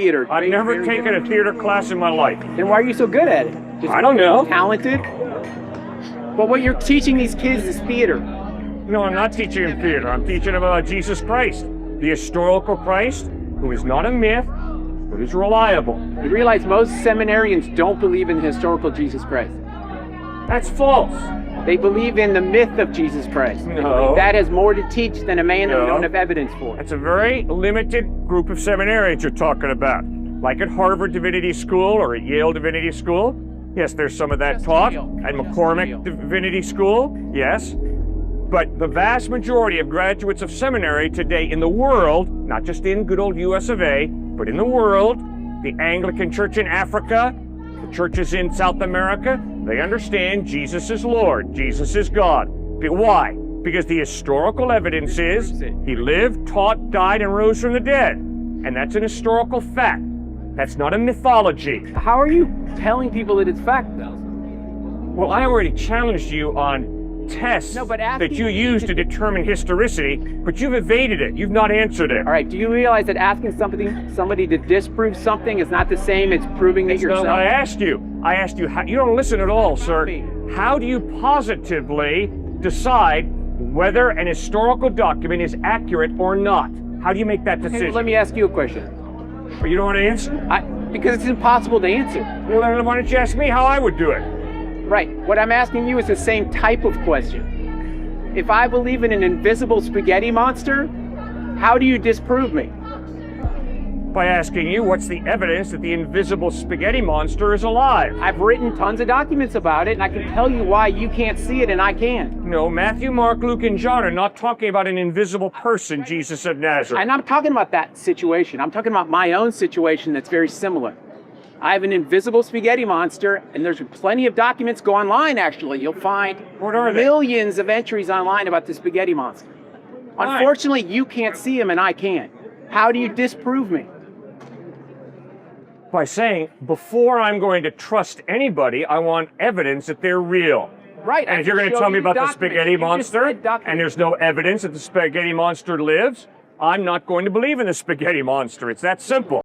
Theater. I've never taken a theater class in my life. Then why are you so good at it? Just I don't know. Talented? But what you're teaching these kids is theater. No, I'm not teaching them theater. I'm teaching them about Jesus Christ, the historical Christ, who is not a myth, but is reliable. You realize most seminarians don't believe in the historical Jesus Christ. That's false. They believe in the myth of Jesus Christ. No. That has more to teach than a man that we No. don't have evidence for. That's a very limited group of seminarians you're talking about. Like at Harvard Divinity School or at Yale Divinity School. Yes, there's some of that talk. At McCormick Divinity School, yes. But the vast majority of graduates of seminary today in the world, not just in good old US of A, but in the world, the Anglican Church in Africa, the churches in South America, they understand Jesus is Lord, Jesus is God. But why? Because the historical evidence is he lived, taught, died, and rose from the dead. And that's an historical fact. That's not a mythology. How are you telling people that it's fact, though? Well, I already challenged you on tests that you use to determine historicity, but you've evaded it. You've not answered it. All right, do you realize that asking somebody to disprove something is not the same as proving it yourself? No, I asked you. How, you don't listen at all, sir. How do you positively decide whether an historical document is accurate or not? How do you make that decision? Okay, let me ask you a question. You don't want to answer? Because it's impossible to answer. Well, then why don't you ask me how I would do it? Right. What I'm asking you is the same type of question. If I believe in an invisible spaghetti monster, how do you disprove me? By asking you what's the evidence that the invisible spaghetti monster is alive. I've written tons of documents about it, and I can tell you why you can't see it and I can. No, Matthew, Mark, Luke, and John are not talking about an invisible person, Jesus of Nazareth. I'm not talking about that situation. I'm talking about my own situation that's very similar. I have an invisible spaghetti monster, and there's plenty of documents. Go online, actually. You'll find millions of entries online about the spaghetti monster. Unfortunately, you can't see him and I can. How do you disprove me? By saying, before I'm going to trust anybody, I want evidence that they're real. Right. And if you're going to tell me about the spaghetti monster, and there's no evidence that the spaghetti monster lives, I'm not going to believe in the spaghetti monster. It's that simple.